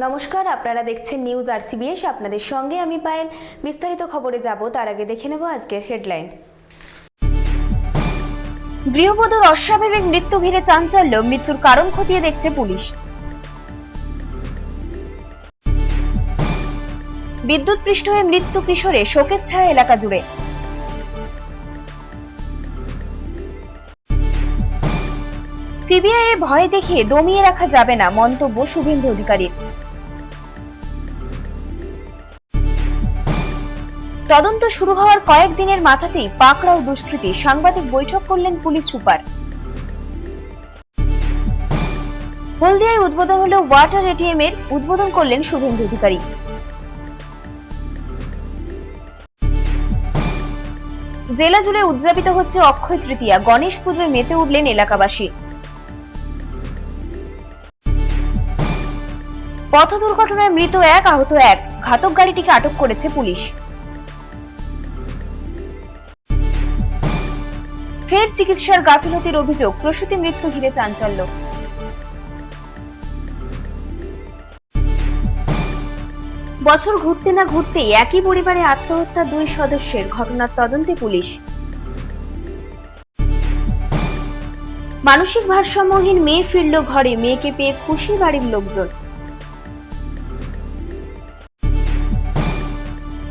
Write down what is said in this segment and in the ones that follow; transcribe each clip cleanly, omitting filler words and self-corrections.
নমস্কার, আপনারা দেখছেন নিউজ আরসিবিএস। আপনাদের সঙ্গে আমি পায়েল। বিস্তারিত খবরে যাব তার আগে দেখে নেব আজকের হেডলাইন্স। গৃহবধূর অস্বাভাবিক মৃত্যু ঘিরে চাঞ্চল্য, মৃত্যুর কারণ খতিয়ে দেখছে পুলিশ। বিদ্যুৎপৃষ্ট হয়ে মৃত্যু কিশোরে, শোকের ছায়া এলাকা জুড়ে। সিবিআই এর ভয় দেখিয়ে দমিয়ে রাখা যাবে না, মন্তব্য শুভেন্দু অধিকারীর। তদন্ত শুরু হওয়ার কয়েকদিনের মাথাতেই পাকড়াও দুষ্কৃতী, সাংবাদিক বৈঠক করলেন পুলিশ সুপার। হলদিয়ায় উদ্বোধন হলো ওয়াটার এটিএম এর, উদ্বোধন করলেন শুভেন্দু অধিকারী। জেলা জুড়ে উদযাপিত হচ্ছে অক্ষয় তৃতীয়া, গণেশ পুজোয় মেতে উঠলেন এলাকাবাসী। পথ দুর্ঘটনায় মৃত এক, আহত এক, ঘাতক গাড়িটিকে আটক করেছে পুলিশ। ফের চিকিৎসার গাফিলতির অভিযোগ, প্রসূতি মৃত্যু ঘিরে চাঞ্চল্য। বছর ঘুরতে না ঘুরতেই একই পরিবারে আত্মহত্যা দুই সদস্যের, ঘটনার তদন্তে পুলিশ। মানসিক ভারসাম্যহীন মেয়ে ফিরল ঘরে, মেয়েকে পেয়ে খুশি বাড়ির লোকজন।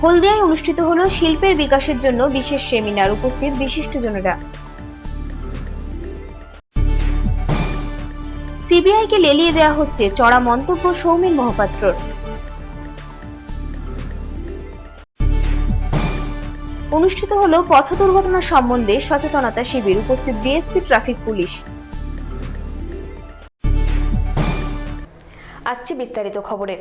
হলদিয়ায় অনুষ্ঠিত হলো শিল্পের বিকাশের জন্য বিশেষ সেমিনার, উপস্থিত বিশিষ্টজনেরা। সিবিআই কে লেলিয়ে দেওয়া হচ্ছে, চড়া মন্তব্য সৌমেন মহাপাত্রর। অনুষ্ঠিত হলো পথ দুর্ঘটনা সম্বন্ধে সচেতনতা শিবির, উপস্থিত ডিএসপি ট্রাফিক পুলিশ। আসছে বিস্তারিত খবরে।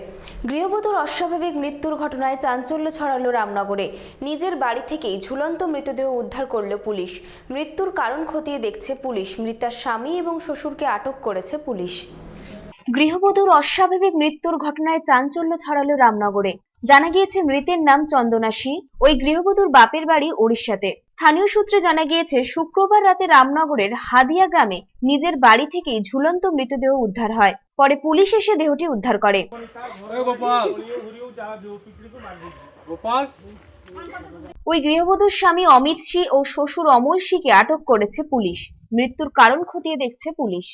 গৃহবধূর অস্বাভাবিক মৃত্যুর ঘটনায় চাঞ্চল্য ছড়ালো রামনগরে। নিজের বাড়ি থেকেই ঝুলন্ত মৃতদেহ উদ্ধার করল পুলিশ। মৃত্যুর কারণ খতিয়ে দেখছে পুলিশ। মৃতার স্বামী এবং শ্বশুরকে আটক করেছে পুলিশ। গৃহবধূর অস্বাভাবিক মৃত্যুর ঘটনায় চাঞ্চল্য ছড়ালো রামনগরে। জানা গিয়েছে মৃতের নাম চন্দনা সি। ওই গৃহবধূর বাপের বাড়ি ওড়িশাতে। স্থানীয় সূত্রে জানা গিয়েছে শুক্রবার রাতে রামনগরের হাদিয়া গ্রামে নিজের বাড়ি থেকেই ঝুলন্ত মৃতদেহ উদ্ধার হয়। পরে পুলিশ এসে দেহটি উদ্ধার করে। ওই গৃহবধূর স্বামী অমিত সি ও শ্বশুর অমল সিকে আটক করেছে পুলিশ। মৃত্যুর কারণ খতিয়ে দেখছে পুলিশ।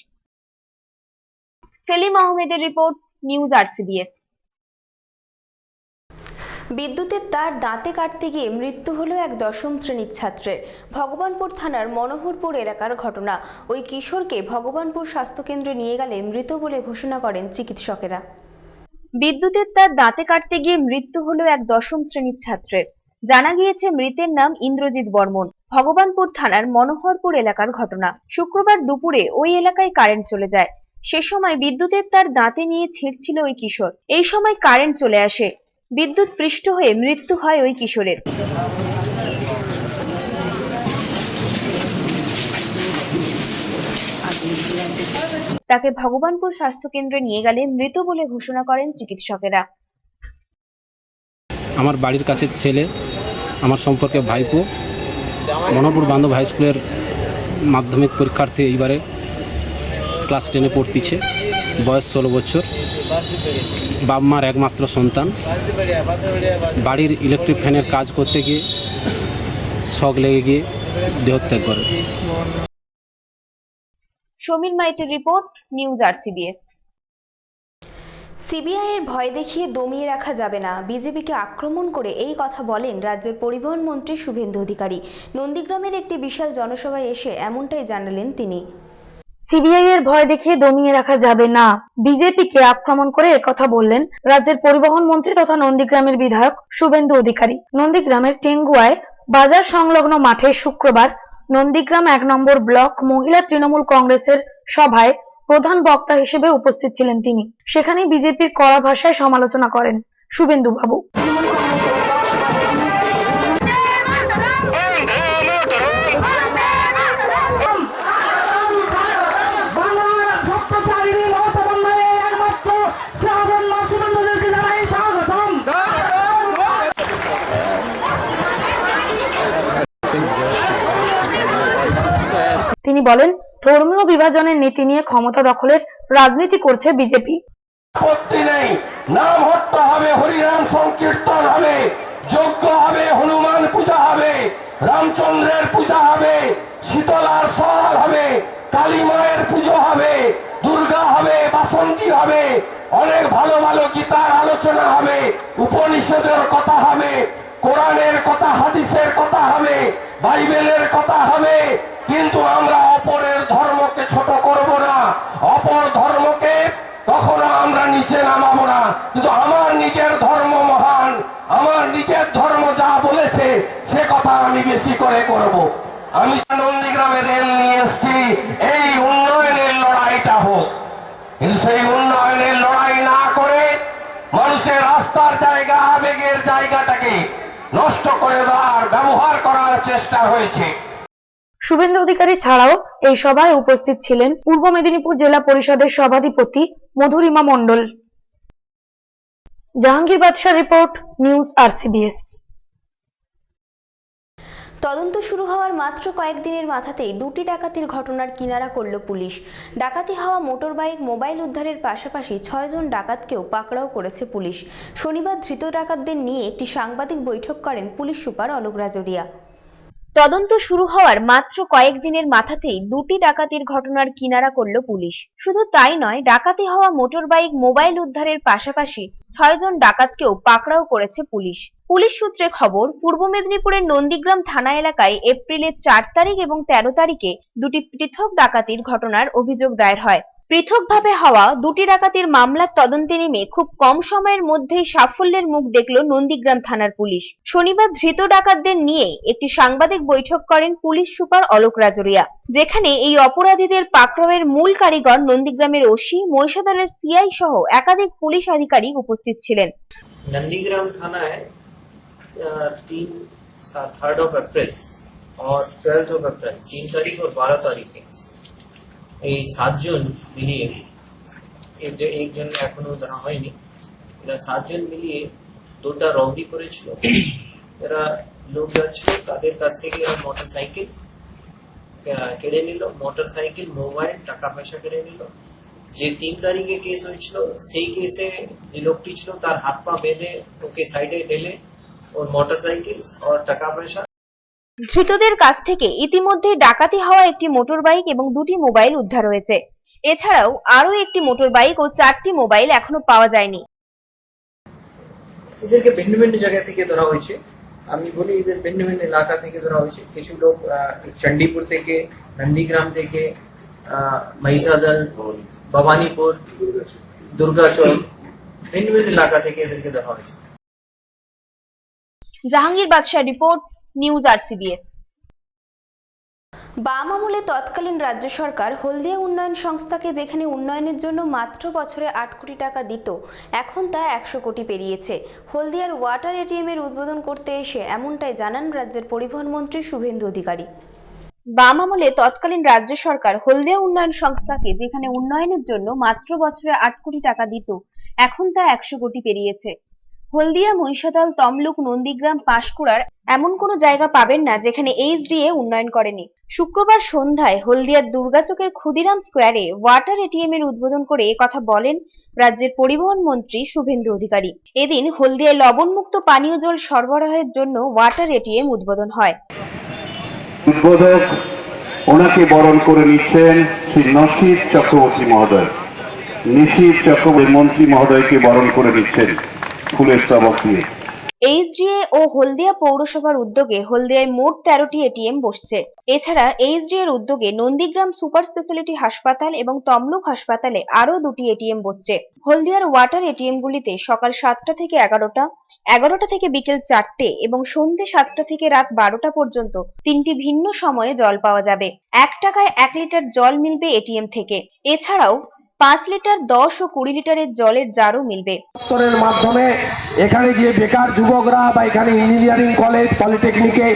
সেলিম আহমেদের রিপোর্ট, নিউজ আরসিবিএস। বিদ্যুতের তার দাঁতে কাটতে গিয়ে মৃত্যু হলো এক দশম শ্রেণীর ছাত্রের। ভগবানপুর থানার মনোহরপুর এলাকার ঘটনা। ওই কিশোরকে ভগবানপুর স্বাস্থ্যকেন্দ্রে নিয়ে গেলে মৃত বলে ঘোষণা করেন চিকিৎসকেরা। বিদ্যুতের তার দাঁতে কাটতে গিয়ে মৃত্যু হলো এক দশম শ্রেণীর ছাত্রের। জানা গিয়েছে মৃতের নাম ইন্দ্রজিৎ বর্মন। ভগবানপুর থানার মনোহরপুর এলাকার ঘটনা। শুক্রবার দুপুরে ওই এলাকায় কারেন্ট চলে যায়। সে সময় বিদ্যুতের তার দাঁতে নিয়ে ছিঁড়ছিল ওই কিশোর। এই সময় কারেন্ট চলে আসে, বিদ্যুৎ পৃষ্ঠ হয়ে মৃত্যু হয় ওই কিশোরের। তাকে ভগবানপুর স্বাস্থ্য কেন্দ্রে নিয়ে গেলে মৃত বলে ঘোষণা করেন চিকিৎসকেরা। আমার বাড়ির কাছের ছেলে, আমার সম্পর্কে ভাইপো, মনোহরপুর বান্ধব হাই স্কুলের মাধ্যমিক পরীক্ষার্থী, এইবারে ক্লাস 10-এ পড়তিছে, বয়স 16 বছর, বাপ মার একমাত্র সন্তান। বাড়ির ইলেকট্রিক ফ্যানের কাজ করতে গিয়ে শক লেগে গিয়ে দেহত্যাগ করে। সমীর মাইতির রিপোর্ট, নিউজ আরসিবিএস। সিবিআই এর ভয় দেখিয়ে দমিয়ে রাখা যাবে না, বিজেপিকে আক্রমণ করে এই কথা বলেন রাজ্যের পরিবহন মন্ত্রী শুভেন্দু অধিকারী। নন্দীগ্রামের একটি বিশাল জনসভায় এসে এমনটাই জানালেন তিনি। সিবিআই এর ভয় দেখিয়ে দমিয়ে রাখা যাবে না, বিজেপিকে আক্রমণ করে একথা বললেন রাজ্যের পরিবহন মন্ত্রী তথা নন্দীগ্রামের বিধায়ক শুভেন্দু অধিকারী। নন্দীগ্রামের টেঙ্গুয়ায় বাজার সংলগ্ন মাঠে শুক্রবার নন্দীগ্রাম 1 নম্বর ব্লক মহিলা তৃণমূল কংগ্রেসের সভায় প্রধান বক্তা হিসেবে উপস্থিত ছিলেন তিনি। সেখানে বিজেপির কড়া ভাষায় সমালোচনা করেন শুভেন্দু বাবু। তিনি বলেন, ধর্মীয় বিভাজনের নীতি নিয়ে ক্ষমতা দখলের রাজনীতি করছে বিজেপি। আপত্তি নেই। নাম হট্ট হবে, হরিনাম সংকীর্তন হবে, যজ্ঞ হবে, হনুমান পূজা হবে, রামচন্দ্রের পূজা হবে, শীতলার সওয়াল হবে, কালী মায়ের পুজো হবে, দুর্গা হবে, বাসন্তী হবে, অনেক ভালো ভালো গীতার আলোচনা হবে, উপনিষদের কথা হবে, কোরআনের কথা, হাদিসের কথা হবে, বাইবেলের কথা হবে। কিন্তু আমরা অপরের ধর্মকে ছোট করব না, অপর ধর্মকে কখনো আমরা নিচে নামাবো না। কিন্তু আমার নিজের ধর্ম মহান, আমার নিজের ধর্ম যা বলেছে সে কথা আমি বেশি করে করব। আমি নন্দীগ্রামে রেল নিয়ে এসছি, এই উন্নয়নের লড়াইটা হোক। কিন্তু সেই উন্নয়নের লড়াই না করে মানুষের রাস্তার জায়গা, আবেগের জায়গাটাকে নষ্ট করে দেওয়ার, ব্যবহার করার চেষ্টা হয়েছে। শুভেন্দু অধিকারী ছাড়াও এই সভায় উপস্থিত ছিলেন পূর্ব মেদিনীপুর জেলা পরিষদের সভাধিপতি মধুরিমা মণ্ডল। জাহাঙ্গীর বাদশাহ রিপোর্ট, নিউজ RCBS। তদন্ত শুরু হওয়ার মাত্র কয়েকদিনের মাথাতেই দুটি ডাকাতির ঘটনার কিনারা করল পুলিশ। ডাকাতি হওয়া মোটরবাইক, মোবাইল উদ্ধারের পাশাপাশি 6 জন ডাকাতকেও পাকড়াও করেছে পুলিশ। শনিবার ধৃত ডাকাতদের নিয়ে একটি সাংবাদিক বৈঠক করেন পুলিশ সুপার অলোক রাজরিয়া। তদন্ত শুরু হওয়ার মাত্র কয়েকদিনের মাথাতেই দুটি ডাকাতির ঘটনার কিনারা করল পুলিশ। শুধু তাই নয়, ডাকাতি হওয়া মোটরবাইক, মোবাইল উদ্ধারের পাশাপাশি 6 জন ডাকাতকেও পাকড়াও করেছে পুলিশ। পুলিশ সূত্রে খবর, পূর্ব মেদিনীপুরের নন্দীগ্রাম থানা এলাকায় এপ্রিলের 4 তারিখ এবং 13 তারিখে দুটি পৃথক ডাকাতির ঘটনার অভিযোগ দায়ের হয়। পৃথকভাবে হওয়া দুটি ডাকাতির মামলার তদন্তে নেমে খুব কম সময়ের মধ্যেই সাফল্যের মুখ দেখল নন্দীগ্রাম থানার পুলিশ। শনিবার ধৃত ডাকাতদের নিয়ে একটি সাংবাদিক বৈঠক করেন পুলিশ সুপার অলোক রাজরিয়া, যেখানে এই অপরাধীদের পাকড়াওয়ের মূল কারিগর নন্দীগ্রামের ওসি, মহিষাদলের সিআই সহ একাধিক পুলিশ আধিকারিক উপস্থিত ছিলেন। नंदीग्राम थाना है 3rd of अप्रैल और 12th of अप्रैल, 3 तारीख और 12 तारीख এই 7 জন মিলিয়ে, একজন এখনো ধরা হয়নি, এরা 7 জন মিলিয়ে দুটা রবরি করেছিল। এরা লোক যাচ্ছিল, তাদের কাছ থেকে এরা মোটরসাইকেল কেড়ে নিল, মোটরসাইকেল, মোবাইল, টাকা পয়সা কেড়ে নিল। যে 3 তারিখে কেস হয়েছিল সেই কেসে যে লোকটি ছিল তার হাত পা বেঁধে ওকে সাইডে ঢেলে ওর মোটরসাইকেল আর টাকা পয়সা। ধৃতদের কাছ থেকে ইতিমধ্যে ডাকাতি হওয়া একটি মোটরবাইক এবং দুটি মোবাইল উদ্ধার হয়েছে। এছাড়াও আরো একটি মোটরবাইক ও 4টি মোবাইল এখনো পাওয়া যায়নি। এদেরকে ভিন্ন ভিন্ন জায়গা থেকে ধরা হয়েছে। আমি বলি এদের ভিন্ন ভিন্ন এলাকা থেকে ধরা হয়েছে। কিছু লোক চণ্ডীপুর থেকে, নন্দীগ্রাম থেকে, মহিষাদল, ভবানীপুর, দুর্গাচল, ভিন্ন ভিন্ন এলাকা থেকে এদেরকে ধরা হয়েছে। জাহাঙ্গীর বাদশাহ রিপোর্ট, নিউজ RCBS। বাম আমলে তৎকালীন রাজ্য সরকার হলদিয়া উন্নয়ন সংস্থাকে যেখানে উন্নয়নের জন্য মাত্র বছরে 8 কোটি টাকা দিত, এখন তা 100 কোটি পেরিয়েছে। হলদিয়ার ওয়াটার ATM এর উদ্বোধন করতে এসে এমনটাই জানান রাজ্যের পরিবহন মন্ত্রী শুভেন্দু অধিকারী। বাম আমলে তৎকালীন রাজ্য সরকার হলদিয়া উন্নয়ন সংস্থাকে যেখানে উন্নয়নের জন্য মাত্র বছরে 8 কোটি টাকা দিত, এখন তা 100 কোটি পেরিয়েছে। হলদিয়া, মহিষাদল, তমলুক, নন্দীগ্রাম, পাঁশকুড়ার এমন কোনো জায়গা পাবেন না যেখানে HDA উন্নয়ন করেনি। শুক্রবার সন্ধ্যায় হলদিয়ার দুর্গাচকের ক্ষুদিরাম স্কোয়ারে ওয়াটার ATM এর উদ্বোধন করে একথা বলেন রাজ্যের পরিবহন মন্ত্রী শুভেন্দু অধিকারী। এদিন হলদিয়ায় লবণমুক্ত পানীয় জল সরবরাহের জন্য ওয়াটার ATM উদ্বোধন হয়। উদ্বোধক ওনাকে বরণ করে নিচ্ছেন শ্রী নসিব চক্রবর্তী মহোদয়। নিশিব চক্রবর্তী মন্ত্রী মহোদয়কে বরণ করে নিচ্ছেন ফুলের স্তবক দিয়ে। HDA ও হলদিয়া পৌরসভার উদ্যোগে হলদিয়ায় মোট 13টি ATM বসছে। এছাড়া HDA এর উদ্যোগে নন্দীগ্রাম সুপার স্পেশালিটি হাসপাতাল এবং তমলুক হাসপাতালে আরো 2টি ATM বসছে। হলদিয়ার ওয়াটার ATM গুলিতে সকাল 7টা থেকে 11টা, 11টা থেকে বিকেল 4টে এবং সন্ধ্যে 7টা থেকে রাত 12টা পর্যন্ত 3টি ভিন্ন সময়ে জল পাওয়া যাবে। 1 টাকায় 1 লিটার জল মিলবে ATM থেকে। এছাড়াও 5 লিটার, 10 ও 20 লিটারের জলের জারও মিলবে। দপ্তরের মাধ্যমে এখানে যে বেকার যুবকরা বা এখানে ইঞ্জিনিয়ারিং কলেজ, পলিটেকনিকে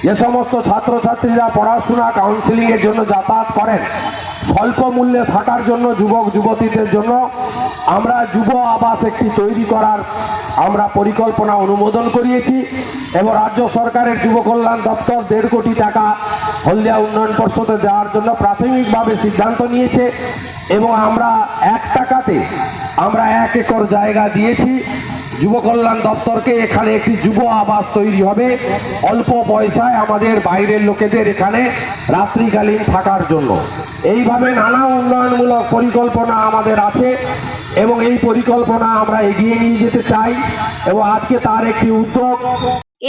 যে সমস্ত ছাত্রছাত্রীরা পড়াশোনা, কাউন্সিলিং এর জন্য যাতায়াত করেন, স্বল্প মূল্যে থাকার জন্য যুবক যুবতীদের জন্য আমরা যুব আবাস একটি তৈরি করার আমরা পরিকল্পনা অনুমোদন করিয়েছি এবং রাজ্য সরকারের যুব কল্যাণ দপ্তর 1.5 কোটি টাকা হলদিয়া উন্নয়ন পর্ষদে দেওয়ার জন্য প্রাথমিকভাবে সিদ্ধান্ত নিয়েছে। এবং আমরা 1 টাকাতে আমরা 1 একর জায়গা দিয়েছি যুব কল্যাণ দপ্তরকে। এখানে একটি যুব আবাস তৈরি হবে অল্প পয়সায় আমাদের বাইরের লোকেদের এখানে রাত্রিকালীন থাকার জন্য। এইভাবে নানা উন্নয়নমূলক পরিকল্পনা আমাদের আছে এবং এই পরিকল্পনা আমরা এগিয়ে নিয়ে যেতে চাই এবং আজকে তার একটি উদ্যোগ।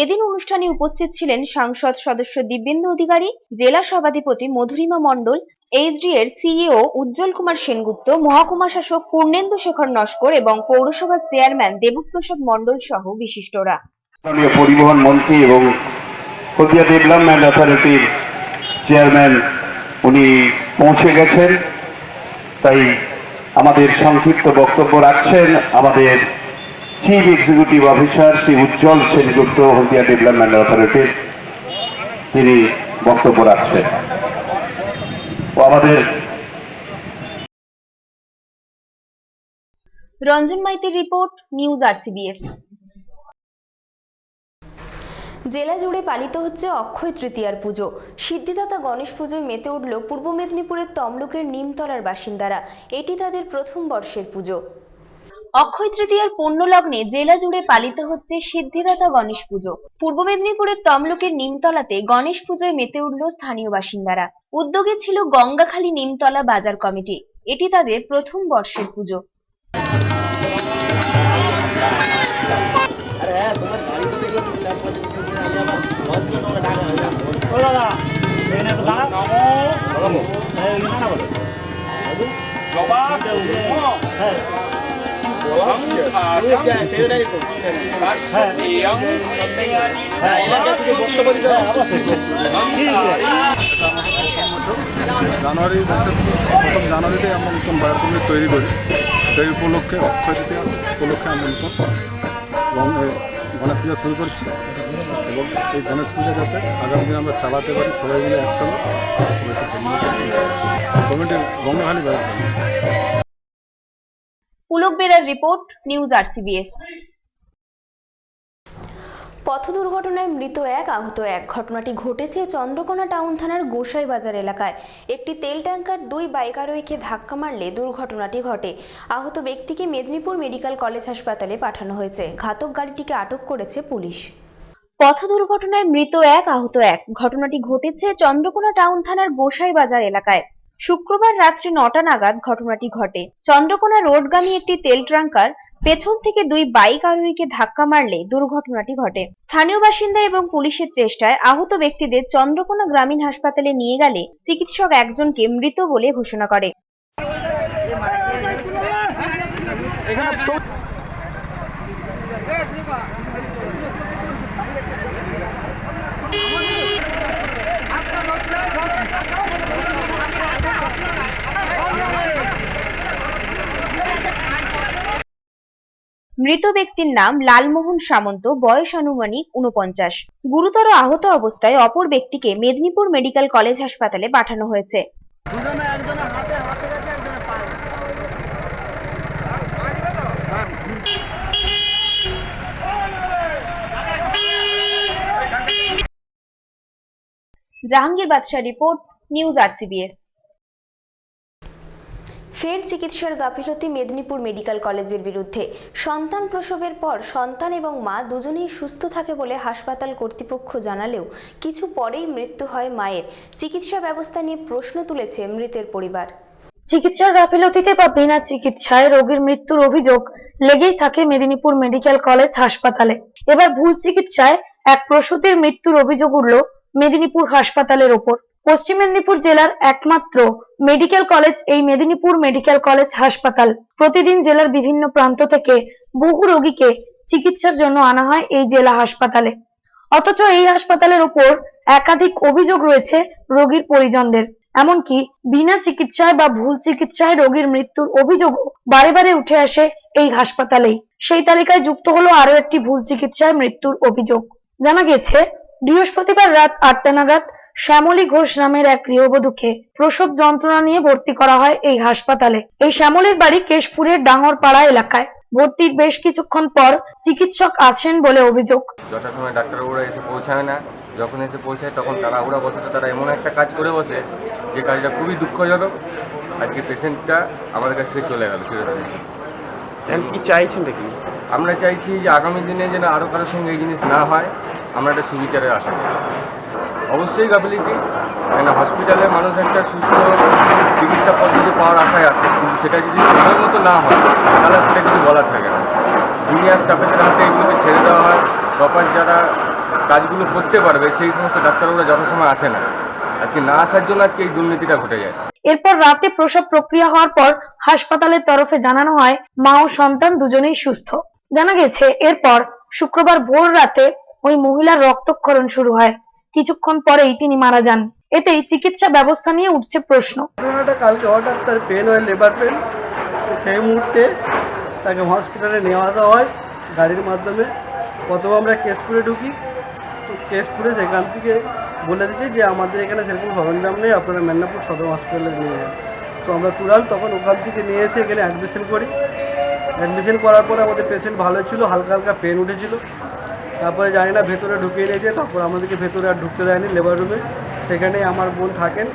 এদিন অনুষ্ঠানে উপস্থিত ছিলেন সাংসদ সদস্য দিব্যেন্দু অধিকারী, জেলা সভাধিপতি মধুরিমা মণ্ডল, এইচডি এর সিইও উজ্জ্বল কুমার সেনগুপ্ত, মহকুমা শাসক পূর্ণেন্দু শেখর নস্কর এবং পৌরসভার চেয়ারম্যান দেবপ্রসাদ মণ্ডল সহ বিশিষ্টরা। মাননীয় পরিবহন মন্ত্রী এবং হলদিয়া ডেভেলপমেন্ট অথরিটির চেয়ারম্যান উনি পৌঁছে গেছেন, তাই আমাদের সংক্ষিপ্ত বক্তব্য রাখছেন আমাদের চিফ এক্সিকিউটিভ অফিসার শ্রী উজ্জ্বল সেনগুপ্ত, হলদিয়া ডেভেলপমেন্ট অথরিটির, তিনি বক্তব্য রাখছেন। ও আমাদের রঞ্জন মাইতির রিপোর্ট, নিউজ RCBS। জেলা জুড়ে পালিত হচ্ছে অক্ষয় তৃতীয়ার পুজো। সিদ্ধিদাতা গণেশ পুজোয় মেতে উঠল পূর্ব মেদিনীপুরের তমলুকের নিমতলার বাসিন্দারা। এটি তাদের প্রথম বর্ষের পুজো। অক্ষয় তৃতীয়ার পুণ্য লগ্নে জেলা জুড়ে পালিত হচ্ছে সিদ্ধিদাতা গণেশ পুজো। পূর্ব মেদিনীপুরের তমলুকের নিমতলাতে গণেশ পুজোয় মেতে উঠল স্থানীয় বাসিন্দারা। উদ্যোগে ছিল গঙ্গাখালী নিমতলা বাজার কমিটি। এটি তাদের প্রথম বর্ষের পুজো। জানুয়ারি মাসের প্রথম জানুয়ারিতে আমরা নতুন বাজার কমিটি তৈরি করি। সেই উপলক্ষে অক্ষয় তৃতীয়া উপলক্ষে আমরা নতুন গণেশ পূজা শুরু করছি এবং এই গণেশ পূজা যাতে আগামী দিনে আমরা চালাতে পারি সবাই মিলে একসঙ্গে কমিটির গঙ্গাখালী বাজার কমিটি। পুলক বেরার রিপোর্ট, নিউজ RCBS। পথ দুর্ঘটনায় মৃত 1, আহত 1। ঘটনাটি ঘটেছে চন্দ্রকোনা টাউন থানার গোসাই বাজার এলাকায়। একটি তেল ট্যাঙ্কার 2 বাইক আরোহীকে ধাক্কা মারলে দুর্ঘটনাটি ঘটে। আহত ব্যক্তিকে মেদিনীপুর মেডিকেল কলেজ হাসপাতালে পাঠানো হয়েছে। ঘাতক গাড়িটিকে আটক করেছে পুলিশ। পথ দুর্ঘটনায় মৃত 1, আহত 1। ঘটনাটি ঘটেছে চন্দ্রকোনা টাউন থানার গোসাই বাজার এলাকায়। শুক্রবার রাত্রি 9টা নাগাদ ঘটনাটি ঘটে। চন্দ্রকোনা রোডগামী একটি তেল ট্যাঙ্কার পেছন থেকে 2 বাইক আরোহীকে ধাক্কা মারলে দুর্ঘটনাটি ঘটে। স্থানীয় বাসিন্দা এবং পুলিশের চেষ্টায় আহত ব্যক্তিদের চন্দ্রকোনা গ্রামীণ হাসপাতালে নিয়ে গেলে চিকিৎসক একজনকে মৃত বলে ঘোষণা করে। মৃত ব্যক্তির নাম লালমোহন সামন্ত, বয়স আনুমানিক 49। গুরুতর আহত অবস্থায় অপর ব্যক্তিকে মেদিনীপুর মেডিকেল কলেজ হাসপাতালে পাঠানো হয়েছে। জাহাঙ্গীর বাদশাহ রিপোর্ট, নিউজ RCBS। ফের চিকিৎসার গাফিলতি মেদিনীপুর মেডিকেল কলেজের বিরুদ্ধে। সন্তান প্রসবের পর সন্তান এবং মা দুজনেই সুস্থ থাকে বলে হাসপাতাল কর্তৃপক্ষ জানালেও কিছু পরেই মৃত্যু হয় মায়ের। চিকিৎসা ব্যবস্থা নিয়ে প্রশ্ন তুলেছে মৃতের পরিবার। চিকিৎসার গাফিলতিতে বা বিনা চিকিৎসায় রোগীর মৃত্যুর অভিযোগ লেগেই থাকে মেদিনীপুর মেডিকেল কলেজ হাসপাতালে। এবার ভুল চিকিৎসায় এক প্রসূতির মৃত্যুর অভিযোগ উঠল মেদিনীপুর হাসপাতালের ওপর। পশ্চিম মেদিনীপুর জেলার একমাত্র মেডিকেল কলেজ এই মেদিনীপুর মেডিকেল কলেজ হাসপাতাল। প্রতিদিন জেলার বিভিন্ন প্রান্ত থেকে বহু রোগীকে চিকিৎসার জন্য আনা হয় এই জেলা হাসপাতালে। অথচ এই হাসপাতালের উপর একাধিক অভিযোগ রয়েছে রোগীর পরিজনদের। এমনকি বিনা চিকিৎসায় বা ভুল চিকিৎসায় রোগীর মৃত্যুর অভিযোগও বারে বারে উঠে আসে এই হাসপাতালেই। সেই তালিকায় যুক্ত হলো আরো একটি ভুল চিকিৎসায় মৃত্যুর অভিযোগ। জানা গেছে বৃহস্পতিবার রাত 8টা নাগাদ শ্যামলী ঘোষ নামের এক গৃহবধূকে প্রসব যন্ত্রণা নিয়ে ভর্তি করা হয় এই হাসপাতালে। এই শ্যামলীর বাড়ি কেশপুরের ডাঙ্গরপাড়া এলাকায়। ভর্তির বেশ কিছুক্ষণ পর চিকিৎসক আসেন বলে অভিযোগ। যথাসময় ডাক্তারবাবুরা এসে পৌঁছায় না, যখন এসে পৌঁছায় তখন তাড়াহুড়া বসে তারা এমন একটা কাজ করে বসে যে কাজটা খুবই দুঃখজনক আজকে পেশেন্টটা আমাদের কাছ থেকে চলে গেল চিরতরে। এখন কি চাইছেন কি? আমরা চাইছি যে আগামী দিনে যেন আরও কারোর সঙ্গে এই জিনিস না হয়, আমরা একটা সুবিচারের আশা করি। অবশ্যই গাফিলতি, কেন হসপিটালে মানুষ একটা সুস্থ চিকিৎসা পদ্ধতি পাওয়ার আশায় আসে, কিন্তু সেটা যদি সময় মতো না হয় তাহলে সেটা কিছু বলার থাকে না। জুনিয়র স্টাফেদের হাতে এগুলোকে ছেড়ে দেওয়া হয়, প্রপার যারা কাজগুলো করতে পারবে সেই সমস্ত ডাক্তারগুলো যথাসময় আসে না। আজকে না আসার জন্য আজকে এই দুর্নীতিটা ঘটে যায়। এরপর রাতে প্রসব প্রক্রিয়া হওয়ার পর হাসপাতালের তরফে জানানো হয় মা ও সন্তান দুজনেই সুস্থ। জানা গেছে এরপর শুক্রবার ভোর রাতে ওই মহিলার রক্তক্ষরণ শুরু হয়, কিছুক্ষণ পরেই তিনি মারা যান। এতেই চিকিৎসা ব্যবস্থা নিয়ে উঠছে প্রশ্ন। কালকে হঠাৎ তার পেন হয়, লেবার পেন, সেই মুহূর্তে তাকে হসপিটালে নিয়ে আসা হয় গাড়ির মাধ্যমে। প্রথমে আমরা কেশপুরে ঢুকি, তো কেশপুরে সেখান থেকে বলে দিচ্ছে যে আমাদের এখানে সেরকম সরঞ্জাম নেই, আপনারা মেদিনীপুর সদর হসপিটালে নিয়ে যান। তো আমরা তুরাল তখন ওখান থেকে নিয়ে এসে এখানে অ্যাডমিশন করি। অ্যাডমিশন করার পরে আমাদের পেশেন্ট ভালো ছিল, হালকা হালকা পেন উঠেছিল। তারপরে জানি না ভেতরে ঢুকিয়ে নিয়েছে, তারপর আমাদেরকে ভেতরে আর ঢুকতে দেয়নি লেবার রুমে, সেখানেই আমার বোন থাকেন।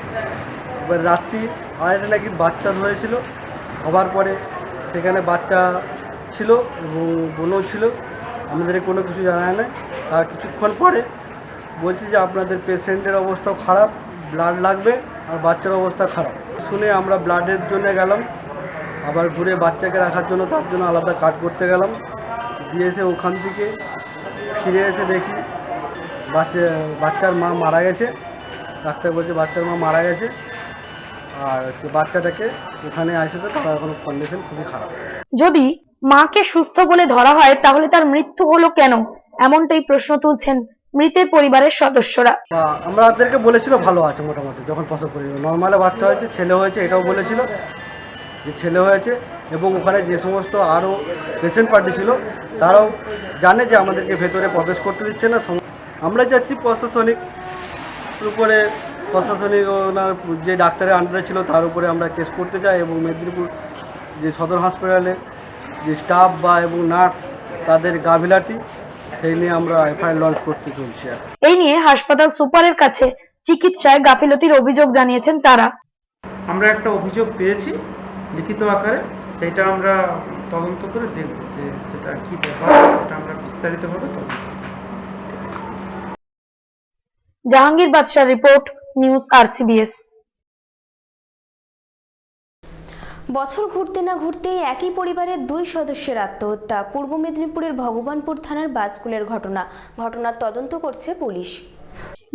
এবার রাত্রি 2:30 নাকি বাচ্চা হয়েছিল, হবার পরে সেখানে বাচ্চা ছিল এবং বোনও ছিল, আমাদের কোনো কিছু জানায় না। আর কিছুক্ষণ পরে বলছে যে আপনাদের পেশেন্টের অবস্থাও খারাপ, ব্লাড লাগবে আর বাচ্চার অবস্থা খারাপ। শুনে আমরা ব্লাডের জন্য গেলাম, আবার ঘুরে বাচ্চাকে রাখার জন্য তার জন্য আলাদা কাট করতে গেলাম। দিয়ে এসে ওখান থেকে ফিরে এসে দেখি বাচ্চার মা মারা গেছে। ডাক্তার বলছে বাচ্চার মা মারা গেছে, আর বাচ্চাটাকে ওখানে আসে তো তার এখন কন্ডিশন খুবই খারাপ। যদি মাকে সুস্থ বলে ধরা হয় তাহলে তার মৃত্যু হলো কেন, এমনটাই প্রশ্ন তুলছেন মৃতের পরিবারের সদস্যরা। আমরা ওদেরকে বলেছিল ভালো আছে মোটামুটি, যখন প্রসব করি নর্মালে বাচ্চা হয়েছে, ছেলে হয়েছে, এটাও বলেছিল যে ছেলে হয়েছে। এবং ওখানে যে সমস্ত আরও পেশেন্ট পার্টি ছিল তারাও জানে যে আমাদেরকে ভেতরে প্রবেশ করতে দিচ্ছে না। আমরা যাচ্ছি প্রশাসনিক উপরে, প্রশাসনিক ওনার যে ডাক্তারের আন্ডারে ছিল তার উপরে আমরা কেস করতে চাই, এবং মেদিনীপুর যে সদর হাসপাতালে যে স্টাফ বা এবং নার্স তাদের গাফিলতি, সেই নিয়ে আমরা এফআইআর লঞ্চ করতে চলছি। এই নিয়ে হাসপাতাল সুপারের কাছে চিকিৎসায় গাফিলতির অভিযোগ জানিয়েছেন তারা। আমরা একটা অভিযোগ পেয়েছি লিখিত আকারে, সেটা আমরা তদন্ত করে দেখব যে সেটা কি ব্যাপার, সেটা আমরা বিস্তারিতভাবে তদন্ত। জাহাঙ্গীর বাদশার রিপোর্ট, নিউজ RCBS। বছর ঘুরতে না ঘুরতেই একই পরিবারের 2 সদস্যের আত্মহত্যা। পূর্ব মেদিনীপুরের ভগবানপুর থানার বাজকুলের ঘটনার তদন্ত করছে পুলিশ।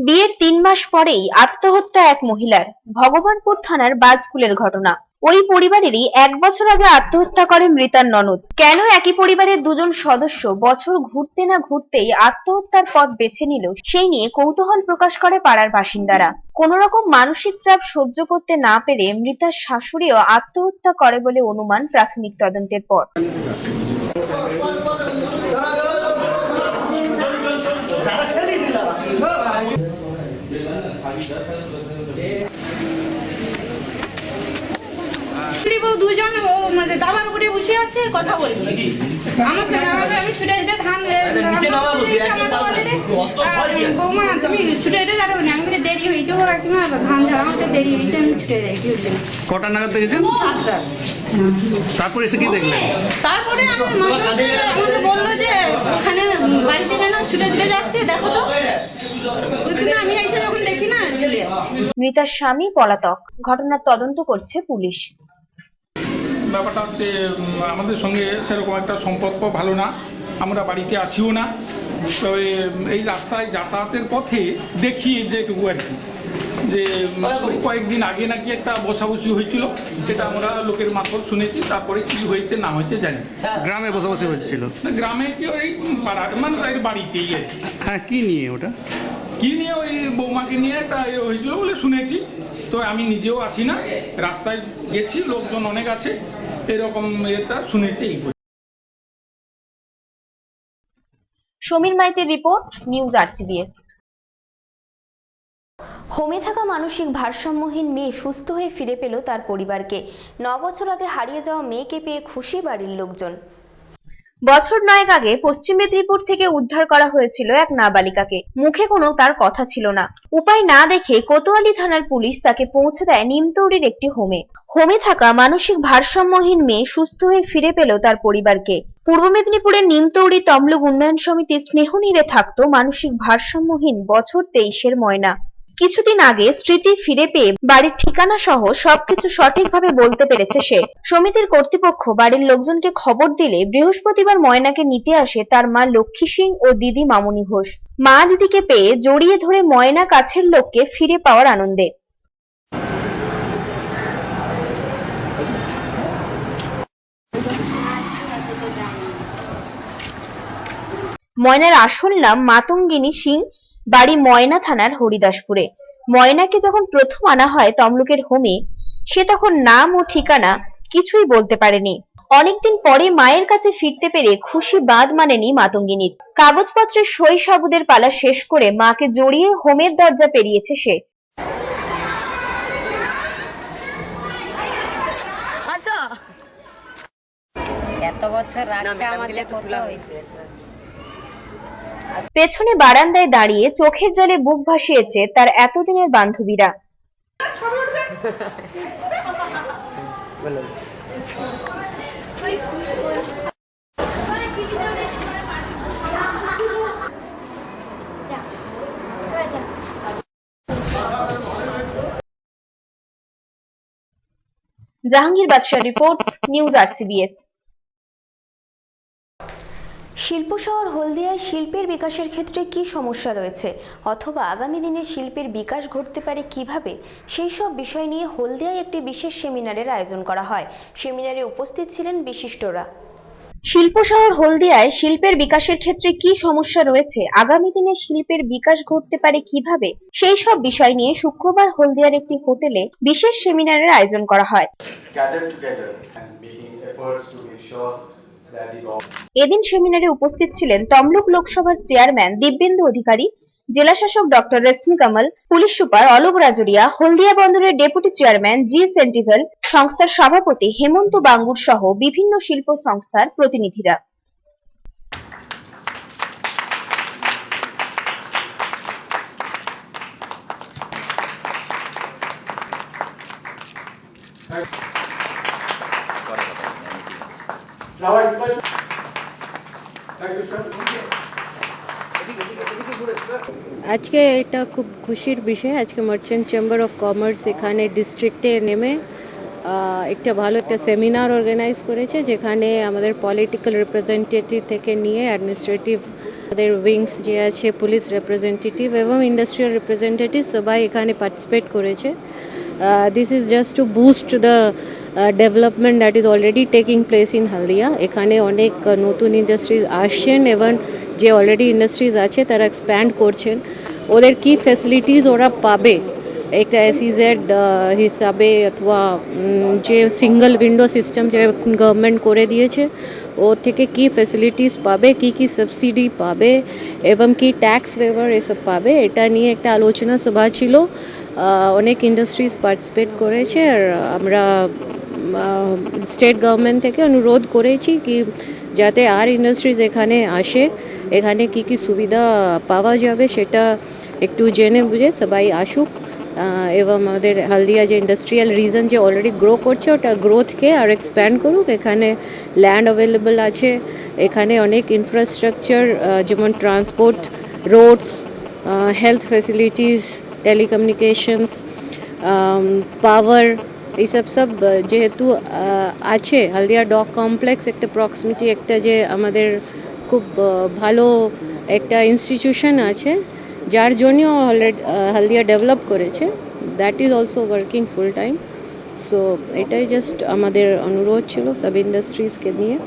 বিয়ের 3 মাস পরেই আত্মহত্যা এক মহিলার। ভগবানপুর থানার বাজকুলের ঘটনা। ওই পরিবারেরই 1 বছর আগে আত্মহত্যা করে মৃতার ননদ। কেন একই পরিবারের 2জন সদস্য বছর ঘুরতে না ঘুরতেই আত্মহত্যার পথ বেছে নিল, সেই নিয়ে কৌতূহল প্রকাশ করে পাড়ার বাসিন্দারা। কোন রকম মানসিক চাপ সহ্য করতে না পেরে মৃতার শাশুড়িও আত্মহত্যা করে বলে অনুমান প্রাথমিক তদন্তের পর। দুজন দাবার উপরে বসে আছে, কথা বলছে। আমার আমি ছুটে হেঁটে ধান বৌমা তুমি ছুটে হেঁটে যাবে না, আমি দেরি হয়েছে, ও কাকিমা ধান ঝাড়া আমাকে দেরি হয়েছে, আমি ছুটে যাই। কটা নাগাদ দেখেছেন? 7টা। তারপরে এসে কি দেখলেন? তারপরে আমাকে বললো যে ওখানে বাড়িতে কেন ছুটে ছুটে যাচ্ছে, দেখো তো। ওইখানে আমি এসে যখন দেখি না চলে যাচ্ছি। মৃতার স্বামী পলাতক। ঘটনার তদন্ত করছে পুলিশ। ব্যাপারটা হচ্ছে আমাদের সঙ্গে সেরকম একটা সম্পর্ক ভালো না, আমরা বাড়িতে আসিও না, তবে এই রাস্তায় যাতায়াতের পথে দেখি যেটুকু আর কি, যে কয়েকদিন আগে নাকি একটা বসাবসি হয়েছিল, সেটা আমরা লোকের মারফত শুনেছি। তারপরে কি হয়েছে না হয়েছে জানি। গ্রামে বসাবসি হয়েছিল? গ্রামে কি ওই পাড়া মানে এর বাড়িতেই। হ্যাঁ, কি নিয়ে ওটা? কি নিয়ে ওই বৌমাকে নিয়ে একটা হয়েছিল বলে শুনেছি, তো আমি নিজেও আসি না, রাস্তায় গেছি, লোকজন অনেক আছে, এরকম এটা শুনেছি। সমীর মাইতির রিপোর্ট, নিউজ RCBS। হোমে থাকা মানসিক ভারসাম্যহীন মেয়ে সুস্থ হয়ে ফিরে পেল তার পরিবারকে। 9 বছর আগে হারিয়ে যাওয়া মেয়েকে পেয়ে খুশি বাড়ির লোকজন। বছর 9 আগে পশ্চিম মেদিনীপুর থেকে উদ্ধার করা হয়েছিল এক নাবালিকাকে। মুখে কোনো তার কথা ছিল না। উপায় না দেখে কোতোয়ালি থানার পুলিশ তাকে পৌঁছে দেয় নিমতৌড়ির একটি হোমে থাকা মানসিক ভারসাম্যহীন মেয়ে সুস্থ হয়ে ফিরে পেল তার পরিবারকে। পূর্ব মেদিনীপুরের নিমতৌড়ি তমলুক উন্নয়ন সমিতির স্নেহনীড়ে থাকতো মানসিক ভারসাম্যহীন বছর 23-এর ময়না। কিছুদিন আগে স্মৃতি ফিরে পেয়ে বাড়ির ঠিকানা সহ সবকিছু সঠিকভাবে বলতে পেরেছে সে। সমিতির কর্তৃপক্ষ বাড়ির লোকজনকে খবর দিলে বৃহস্পতিবার ময়নাকে নিতে আসে তার মা লক্ষ্মী সিং ও দিদি মামুনি ঘোষ। মা দিদিকে পেয়ে জড়িয়ে ধরে ময়না কাছের লোককে ফিরে পাওয়ার আনন্দে। ময়নার আসল নাম মাতঙ্গিনী সিং, বাড়ি ময়না থানার হরিদাসপুরে। ময়নাকে যখন প্রথম আনা হয় তমলুকের হোমে, সে তখন নাম ও ঠিকানা কিছুই বলতে পারেনি। অনেকদিন পরে মায়ের কাছে ফিরতে পেরে খুশি বাদ মানেনি মাতঙ্গিনীর। কাগজপত্রের সই সাবুদের পালা শেষ করে মাকে জড়িয়ে হোমের দরজা পেরিয়েছে সে। এত বছর রাখছে আমাদের কত হয়েছে। পেছনে বারান্দায় দাঁড়িয়ে চোখের জলে বুক ভাসিয়েছে তার এতদিনের বান্ধবীরা। জাহাঙ্গীর বাদশাহ রিপোর্ট, নিউজ RCBS। শিল্প শহর হলদিয়ায় শিল্পের বিকাশের ক্ষেত্রে কি সমস্যা রয়েছে, অথবা আগামী দিনে শিল্পের বিকাশ ঘটতে পারে কিভাবে, সেই সব বিষয় নিয়ে হলদিয়ায় একটি বিশেষ সেমিনারের আয়োজন করা হয়। সেমিনারে উপস্থিত ছিলেন বিশিষ্টরা। শিল্প শহর হলদিয়ায় শিল্পের বিকাশের ক্ষেত্রে কি সমস্যা রয়েছে, আগামী দিনে শিল্পের বিকাশ ঘটতে পারে কিভাবে, সেই সব বিষয় নিয়ে শুক্রবার হলদিয়ার একটি হোটেলে বিশেষ সেমিনারের আয়োজন করা হয়। এদিন সেমিনারে উপস্থিত ছিলেন তমলুক লোকসভার চেয়ারম্যান দিব্যেন্দু অধিকারী, জেলা শাসক ডক্টর রেশমি কামাল, পুলিশ সুপার অলোক রাজুরিয়া, হলদিয়া বন্দরের ডেপুটি চেয়ারম্যান জি সেন্টিভেল, সংস্থার সভাপতি হেমন্ত বাঙ্গুর সহ বিভিন্ন শিল্প সংস্থার প্রতিনিধিরা। আজকে এটা খুব খুশির বিষয়। আজকে মার্চেন্ট চেম্বার অফ কমার্স এখানে ডিস্ট্রিক্টে নেমে একটা ভালো একটা সেমিনার অর্গানাইজ করেছে, যেখানে আমাদের পলিটিক্যাল রিপ্রেজেন্টেটিভ থেকে নিয়ে অ্যাডমিনিস্ট্রেটিভ আমাদের উইংস যে আছে, পুলিশ রিপ্রেজেন্টেটিভ এবং ইন্ডাস্ট্রিয়াল রিপ্রেজেন্টেটিভ সবাই এখানে পার্টিসিপেট করেছে। This is just to boost the development that is already taking place in Haldia. এখানে অনেক নতুন ইন্ডাস্ট্রিজ আসছেন এবং যে অলরেডি ইন্ডাস্ট্রিজ আছে তারা এক্সপ্যান্ড করছেন। ওদের কি ফ্যাসিলিটিস ওরা পাবে একটা SEZ হিসাবে, অথবা যে সিঙ্গল উইন্ডো সিস্টেম যে গভর্নমেন্ট করে দিয়েছে ও থেকে কি ফ্যাসিলিটিস পাবে, কি সাবসিডি পাবে এবং কি ট্যাক্স ওয়েভার এসব পাবে, এটা নিয়ে একটা আলোচনা সভা ছিল। অনেক ইন্ডাস্ট্রিজ পার্টিসিপেট করেছে আর আমরা স্টেট গভর্নমেন্ট থেকে অনুরোধ করেছি কি যাতে আর ইন্ডাস্ট্রিজ এখানে আসে, এখানে কি সুবিধা পাওয়া যাবে সেটা একটু জেনে বুঝে সবাই আসুক এবং আমাদের হলদিয়া যে ইন্ডাস্ট্রিয়াল রিজন যে অলরেডি গ্রো করছে ওটা গ্রোথকে আর এক্সপ্যান্ড করুক। এখানে ল্যান্ড অ্যাভেলেবল আছে, এখানে অনেক ইনফ্রাস্ট্রাকচার যেমন transport, roads, health facilities, telecommunications, power, এইসব যেহেতু আছে। হলদিয়া ডক কমপ্লেক্স একটা প্রক্সিমিটি একটা যে আমাদের খুব ভালো একটা ইনস্টিটিউশন আছে যার জন্য হলদিয়া ডেভেলপ করেছে, that is also working full time. So এটাই জাস্ট আমাদের অনুরোধ ছিল সব ইন্ডাস্ট্রিজকে নিয়ে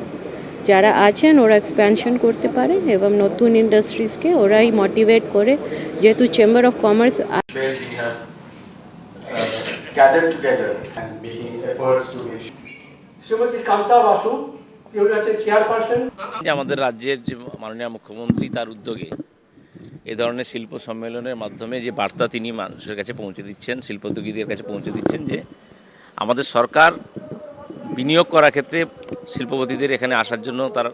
যারা আছেন ওরা এক্সপ্যানশন করতে পারে এবং নতুন ইন্ডাস্ট্রিজকে ওরাই মোটিভেট করে, যেহেতু chamber of commerce gathered together and making efforts to make Shrimati Kanta Basu, তিনি হচ্ছেন চেয়ারপারসন। আমাদের রাজ্যের যে মাননীয় মুখ্যমন্ত্রী তার উদ্যোগে এই ধরনের শিল্প সম্মেলনের মাধ্যমে যে বার্তা তিনি মানুষের কাছে পৌঁছে দিচ্ছেন, শিল্পোদ্যোগীদের কাছে পৌঁছে দিচ্ছেন যে আমাদের সরকার বিনিয়োগ করার ক্ষেত্রে শিল্পপতিদের এখানে আসার জন্য তার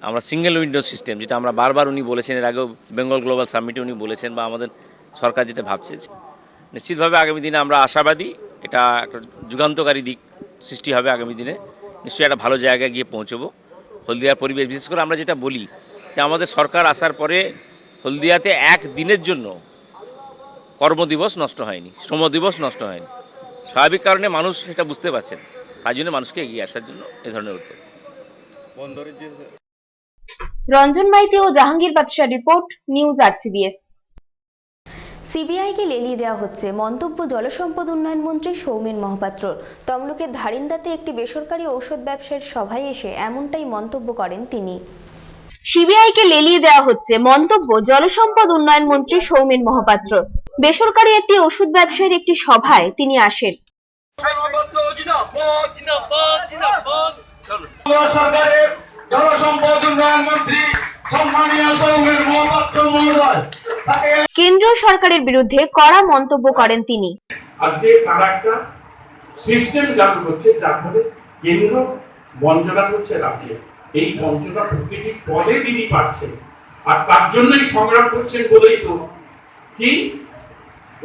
আমরা সিঙ্গেল উইন্ডো সিস্টেম, যেটা আমরা বারবার উনি বলেছেন, এর আগেও বেঙ্গল গ্লোবাল সামিটে উনি বলেছেন, বা আমাদের সরকার যেটা ভাবছে, নিশ্চিতভাবে আগামী দিনে আমরা আশাবাদী এটা একটা যুগান্তকারী দিক সৃষ্টি হবে। আগামী দিনে নিশ্চয়ই একটা ভালো জায়গায় গিয়ে পৌঁছবো। হলদিয়ার পরিবেশ, বিশেষ করে আমরা যেটা বলি যে আমাদের সরকার আসার পরে হলদিয়াতে একদিনের জন্য কর্মদিবস নষ্ট হয়নি, শ্রম দিবস নষ্ট হয়নি। স্বাভাবিক কারণে মানুষ সেটা বুঝতে পারছেন, তাই জন্য মানুষকে এগিয়ে আসার জন্য এ ধরনের উদ্যোগ। রঞ্জন মাইতি ও জাহাঙ্গীর বাদশাহ রিপোর্ট, নিউজ RCBS। সিবিআইকে লেলিয়ে দেওয়া হচ্ছে, মন্তব্য জলসম্পদ উন্নয়ন মন্ত্রী সৌমেন মহাপাত্রর। তমলুকের ধারিন্দাতে একটি বেসরকারি ঔষধ ব্যবসায়ীর সভায় এসে এমনটাই মন্তব্য করেন তিনি। সিবিআইকে লেলিয়ে দেওয়া হচ্ছে, মন্তব্য জলসম্পদ উন্নয়ন মন্ত্রী সৌমেন মহাপাত্র। বেসরকারি একটি ওষুধ ব্যবসায়ীর একটি সভায় তিনি আসেন। সরকারের জলসম্পদ উন্নয়ন মন্ত্রী সম্মানীয় সৌমেন মহাপাত্র মহোদয়, কেন্দ্রীয় সরকারের বিরুদ্ধে কড়া মন্তব্য করেন তিনি। আজকে তারা একটা সিস্টেম চালু করছে, যার ফলে কেন্দ্র বঞ্চনা করছে রাজ্যে। এই বঞ্চনা প্রতিটি পদে তিনি পাচ্ছেন, আর তার জন্যই সংগ্রাম করছেন বলেই তো কি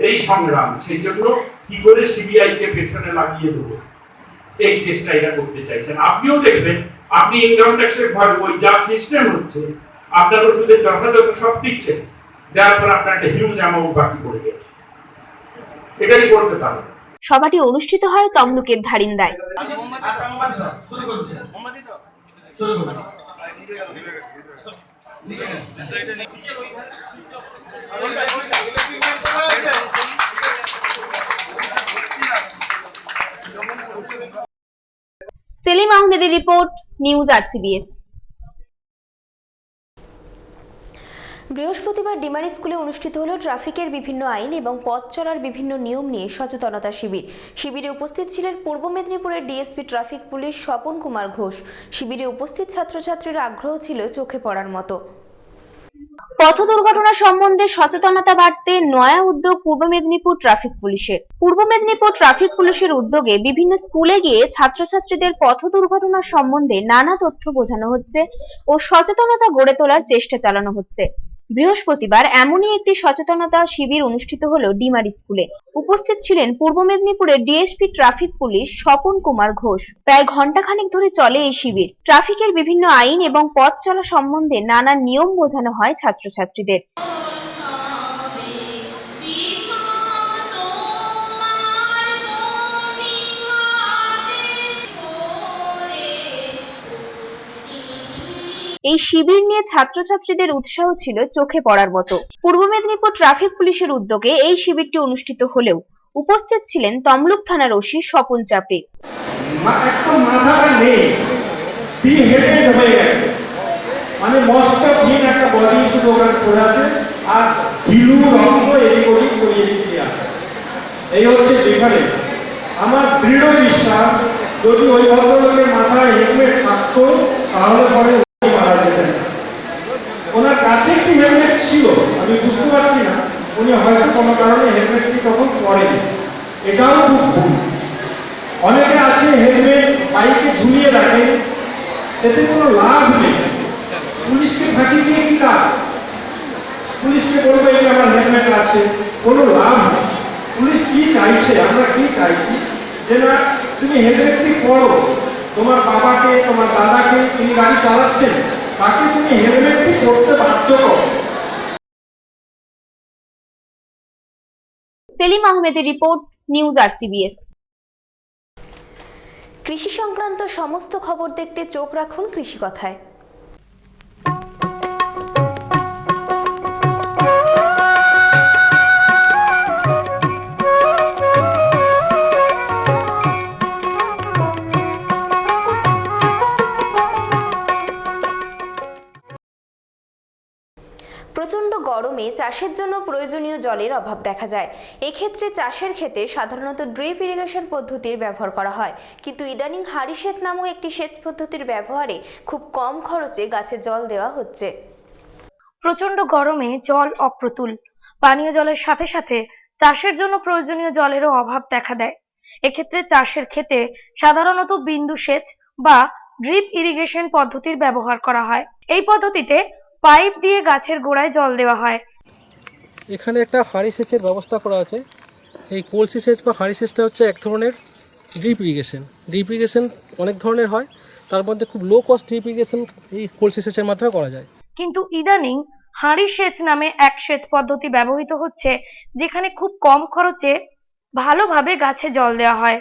এই সংগ্রাম। সেই জন্য কি করে সিবিআই কে পেছনে লাগিয়ে দেবো, এই চেষ্টা এটা করতে চাইছেন। আপনিও দেখবেন, আপনি ইনকাম ট্যাক্সের ওই যা সিস্টেম হচ্ছে, আপনার ওষুধের যথাযথ সব দিচ্ছেন, দেওয়ার পর আপনার একটা হিউজ অ্যামাউন্ট বাকি পড়ে গেছে। এটাই করতে পারেন। সভাটি অনুষ্ঠিত হয় তমলুকের ধারিন্দায়। সেলিম আহমেদের রিপোর্ট, নিউজ RCBS। বৃহস্পতিবার ডিমারি স্কুলে অনুষ্ঠিত হলো ট্রাফিকের বিভিন্ন আইন এবং পথ চলার বিভিন্ন নিয়ম নিয়ে সচেতনতা শিবির। শিবিরে উপস্থিত ছিলেন পূর্ব মেদিনীপুরের DSP traffic police Swapan Kumar Ghosh. শিবিরে উপস্থিত ছাত্রছাত্রীর আগ্রহ ছিল চোখে পড়ার মতো। পথ দুর্ঘটনা সম্বন্ধে সচেতনতা বাড়তে নয়া উদ্যোগ পূর্ব মেদিনীপুর ট্রাফিক পুলিশের। পূর্ব মেদিনীপুর ট্রাফিক পুলিশের উদ্যোগে বিভিন্ন স্কুলে গিয়ে ছাত্রছাত্রীদের পথ দুর্ঘটনা সম্বন্ধে নানা তথ্য বোঝানো হচ্ছে ও সচেতনতা গড়ে তোলার চেষ্টা চালানো হচ্ছে। বৃহস্পতিবার এমনই একটি সচেতনতা শিবির অনুষ্ঠিত হলো ডিমারি স্কুলে। উপস্থিত ছিলেন পূর্ব মেদিনীপুরের DSP traffic police Swapan Kumar Ghosh. প্রায় ঘণ্টাখানেক ধরে চলে এই শিবির। ট্রাফিকের বিভিন্ন আইন এবং পথ চলা সম্বন্ধে নানা নিয়ম বোঝানো হয় ছাত্রছাত্রীদের। এই শিবির নিয়ে ছাত্রছাত্রীদের উৎসাহ ছিল চোখে পড়ার মতো। পূর্ব মেদিনীপুর ট্রাফিক পুলিশের উদ্যোগে এই শিবিরটি অনুষ্ঠিত হলেও উপস্থিত ছিলেন তমলুক থানার ওসি স্বপন চাপড়ি। মানে মস্ত ভিন একটা বডি শুধু ওখানে পড়ে আছে, আর হিলু রক্ত এদিক ওদিক ছড়িয়ে ছিটিয়ে আছে। এই হচ্ছে ডিফারেন্স। আমার দৃঢ় বিশ্বাস, যদি ওই ভদ্রলোকের মাথায় হেলমেট থাকতো তাহলে পরে মারা যেতেন। ওনার কাছে কি হেলমেট ছিল আমি বুঝতে পারছি না, উনি হয়তো কোনো কারণে হেলমেটটি তখন পরেনি। এটাও খুব ভুল। অনেকে আছে হেলমেট বাইকে ঝুলিয়ে রাখে, এতে কোনো লাভ নেই। পুলিশকে ফাঁকি দিয়ে কি লাভ? পুলিশকে বলবো এই আমার হেলমেট আছে, কোনো লাভ নেই। পুলিশ কি চাইছে, আমরা কি চাইছি যে না তুমি হেলমেটটি পরো, তোমার বাবাকে তোমার দাদাকে তিনি গাড়ি চালাচ্ছেন তাকে তুমি হেলমেটটি পরতে বাধ্য করো। সেলিম আহমেদের রিপোর্ট, নিউজ RCBS। কৃষি সংক্রান্ত সমস্ত খবর দেখতে চোখ রাখুন কৃষি কথায়। প্রচণ্ড গরমে চাষের জন্য প্রয়োজনীয় জলের অভাব দেখা যায়। এক্ষেত্রে চাষের ক্ষেতে সাধারণত ড্রিপ ইরিগেশন পদ্ধতির ব্যবহার করা হয়, কিন্তু ইদানিং হাড়ি সেচ নামক একটি সেচ পদ্ধতির ব্যবহারে খুব কম খরচে গাছে জল দেওয়া হচ্ছে। প্রচন্ড গরমে জল অপ্রতুল। পানীয় জলের সাথে সাথে চাষের জন্য প্রয়োজনীয় জলেরও অভাব দেখা দেয়। এক্ষেত্রে চাষের ক্ষেতে সাধারণত বিন্দু সেচ বা ড্রিপ ইরিগেশন পদ্ধতির ব্যবহার করা হয়। এই পদ্ধতিতে পাইপ দিয়ে গাছের গোড়ায় জল দেওয়া হয়। এখানে একটা হাঁড়ি সেচের ব্যবস্থা করা আছে। এই কলসি সেচ বা হাঁড়ি সেচটা হচ্ছে এক ধরনের ড্রিপ ইরিগেশন। ড্রিপ ইরিগেশন অনেক ধরনের হয়, তার মধ্যে খুব লো কস্ট ড্রিপ ইরিগেশন এই কলসি সেচের মাধ্যমে করা যায়। কিন্তু ইদানিং হাঁড়ি সেচ নামে এক সেচ পদ্ধতি ব্যবহৃত হচ্ছে, যেখানে খুব কম খরচে ভালোভাবে গাছে জল দেওয়া হয়।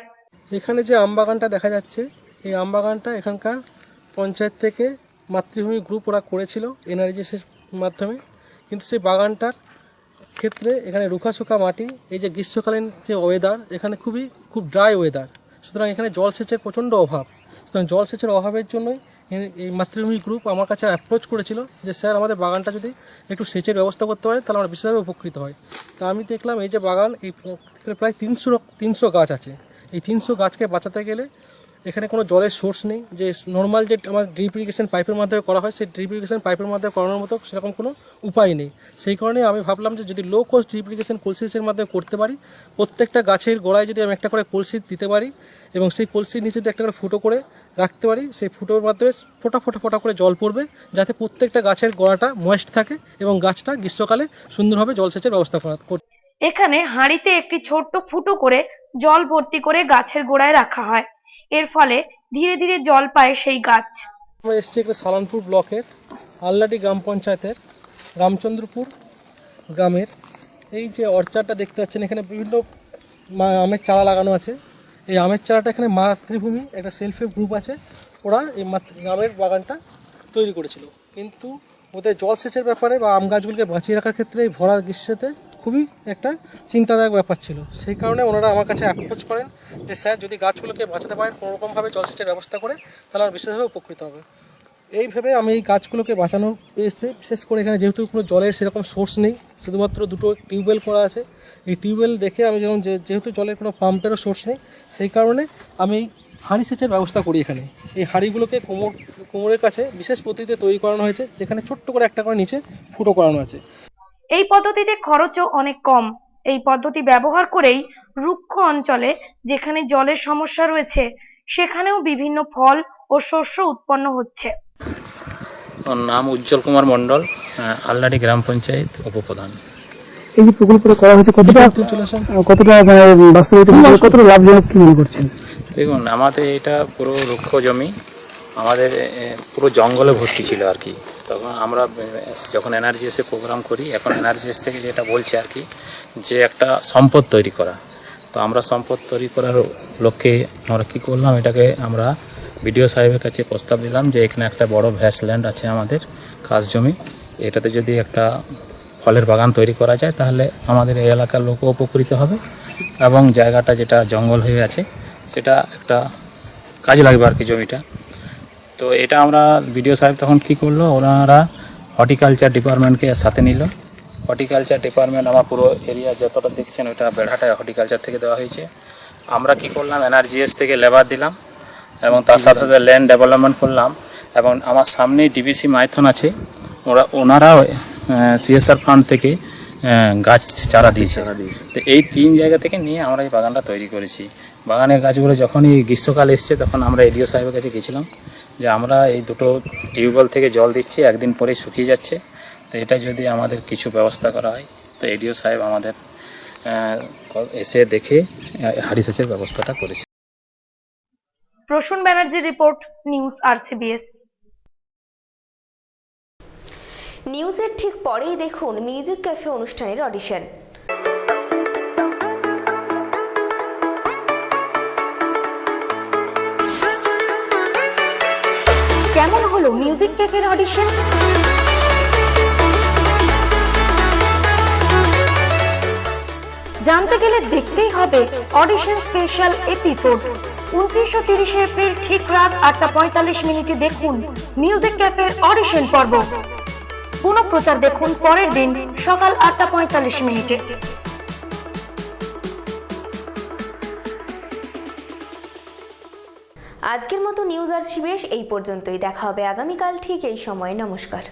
এখানে যে আমবাগানটা দেখা যাচ্ছে, এই আমবাগানটা এখানকার পঞ্চায়েত থেকে মাতৃভূমি গ্রুপ ওরা করেছিল এনআরজিএসের মাধ্যমে, কিন্তু সেই বাগানটার ক্ষেত্রে এখানে রুখাশুখা মাটি, এই যে গ্রীষ্মকালীন যে ওয়েদার, এখানে খুব ড্রাই ওয়েদার, সুতরাং এখানে জলসেচের প্রচণ্ড অভাব। সুতরাং জলসেচের অভাবের জন্যই এই মাতৃভূমি গ্রুপ আমার কাছে অ্যাপ্রোচ করেছিল যে স্যার আমাদের বাগানটা যদি একটু সেচের ব্যবস্থা করতে পারে তাহলে আমরা বিশেষভাবে উপকৃত হয়। তা আমি দেখলাম এই যে বাগান, এই প্রায় 300 গাছ আছে। এই 300 গাছকে বাঁচাতে গেলে এখানে কোনো জলের সোর্স নেই, যে নর্মাল যে আমার ড্রিপ ইরিগেশন পাইপের মাধ্যমে করা হয় সেই ড্রিপ ইরিগেশন পাইপের মাধ্যমে করানোর মতো সেরকম কোনো উপায় নেই। সেই কারণে আমি ভাবলাম যে যদি লো কস্ট ড্রিপ ইরিগেশন কলসি সেচের মাধ্যমে করতে পারি, প্রত্যেকটা গাছের গোড়ায় যদি আমি একটা করে কলসি দিতে পারি এবং সেই কলসির নিচে যদি একটা করে ফুটো করে রাখতে পারি, সেই ফুটোর মাধ্যমে ফোঁটা করে জল পড়বে, যাতে প্রত্যেকটা গাছের গোড়াটা ময়েস্ট থাকে এবং গাছটা গ্রীষ্মকালে সুন্দরভাবে জলসেচের ব্যবস্থা করতে। এখানে হাঁড়িতে একটি ছোট্ট ফুটো করে জল ভর্তি করে গাছের গোড়ায় রাখা হয়। এর ফলে ধীরে ধীরে জল পায় সেই গাছ। আমরা এসেছি একটা সালানপুর ব্লকের আল্লাডি গ্রাম পঞ্চায়েতের রামচন্দ্রপুর গ্রামের এই যে অর্চারটা দেখতে পাচ্ছেন, এখানে বিভিন্ন আমের চারা লাগানো আছে। এই আমের চারাটা এখানে মাতৃভূমি একটা সেলফ হেল্প গ্রুপ আছে, ওরা এই আমের বাগানটা তৈরি করেছিল। কিন্তু ওদের জলসেচের ব্যাপারে বা আম গাছগুলিকে বাঁচিয়ে রাখার ক্ষেত্রে এই ভরা গ্রীষ্মতে খুবই একটা চিন্তাদায়ক ব্যাপার ছিল। সেই কারণে ওনারা আমার কাছে অ্যাপ্রোচ করেন যে স্যার যদি গাছগুলোকে বাঁচাতে পারেন কোনোরকমভাবে জলসেচের ব্যবস্থা করে, তাহলে আমরা বিশেষভাবে উপকৃত হবে। এই ভেবে আমি এই গাছগুলোকে বাঁচানো এসেছে। বিশেষ করে এখানে যেহেতু কোনো জলের সেরকম সোর্স নেই, শুধুমাত্র দুটো টিউবওয়েল করা আছে। এই টিউবওয়েল দেখে আমি যেহেতু জলের কোনো পাম্পেরও সোর্স নেই, সেই কারণে আমি এই হাঁড়ি সেচের ব্যবস্থা করি। এখানে এই হাঁড়িগুলোকে কোমরের কাছে বিশেষ পদ্ধতিতে তৈরি করানো হয়েছে, যেখানে ছোট্ট করে একটা করে নিচে ফুটো করানো আছে। এই পদ্ধতিতে খরচও অনেক কম। এই পদ্ধতি ব্যবহার করেই রুক্ষ অঞ্চলে যেখানে জলের সমস্যা রয়েছে সেখানেও বিভিন্ন ফল ও শস্য উৎপন্ন হচ্ছে। ওর নাম উজ্জ্বল কুমার মণ্ডল, আল্লাডি গ্রাম পঞ্চায়েত উপপ্রধান। এই যে প্রকল্পটা করা হয়েছে কতটা বাস্তবায়িত হয়েছে, কতটা লাভজনক কি মনে করছেন? দেখুন, আমাদের এটা পুরো রুক্ষ জমি, আমাদের পুরো জঙ্গলে ভর্তি ছিল আর কি। তখন আমরা যখন এনআরজিএসে প্রোগ্রাম করি, এখন এনআরজিএস থেকে যেটা বলছে আর কি যে একটা সম্পদ তৈরি করা, তো আমরা সম্পদ তৈরি করার লক্ষ্যে আমরা কী করলাম, এটাকে আমরা বিডিও সাহেবের কাছে প্রস্তাব দিলাম যে এখানে একটা বড় ভ্যাস ল্যান্ড আছে আমাদের খাস জমি, এটাতে যদি একটা ফলের বাগান তৈরি করা যায় তাহলে আমাদের এই এলাকার লোকও উপকৃত হবে এবং জায়গাটা যেটা জঙ্গল হয়ে আছে সেটা একটা কাজে লাগবে আর কি জমিটা। তো এটা আমরা বিডিও সাহেব তখন কী করলো, ওনারা হর্টিকালচার ডিপার্টমেন্টকে সাথে নিল। হর্টিকালচার ডিপার্টমেন্ট আমার পুরো এরিয়া যতটা দেখছেন ওটা বেড়াটায় হর্টিকালচার থেকে দেওয়া হয়েছে। আমরা কি করলাম, এনআরজিএস থেকে লেবার দিলাম এবং তার সাথে সাথে ল্যান্ড ডেভেলপমেন্ট করলাম। এবং আমার সামনেই ডিবিসি মাইথন আছে, ওনারা সিএসআর ফান্ড থেকে গাছ চারা দিয়েছে। তো এই 3 জায়গা থেকে নিয়ে আমরা এই বাগানটা তৈরি করেছি। বাগানের গাছগুলো যখনই গ্রীষ্মকাল এসছে তখন আমরা এডিও সাহেবের কাছে গেছিলাম যে আমরা এই দুটো টিউবওয়েল থেকে জল দিচ্ছি, একদিন পরেই শুকিয়ে যাচ্ছে, তো এটা যদি আমাদের কিছু ব্যবস্থা করা হয়। তো এডিও সাহেব আমাদের এসে দেখে হাঁড়ি সেচের ব্যবস্থাটা করেছে। প্রসূন ব্যানার্জির রিপোর্ট, নিউজ আরসিবিএস। নিউজের ঠিক পরেই দেখুন মিউজিক ক্যাফে অনুষ্ঠানের অডিশন। কেমন হলো মিউজিক ক্যাফের অডিশন? জানতে গেলে দেখতেই হবে অডিশন স্পেশাল এপিসোড। 29 ও 30 এপ্রিল ঠিক রাত 8:45 দেখুন মিউজিক ক্যাফের অডিশন পর্ব। পুনঃপ্রচার দেখুন পরের দিন সকাল 8:45। আজকের মতো নিউজ আরসিবিএস এই পর্যন্তই। দেখা হবে আগামীকাল ঠিক এই সময়। নমস্কার।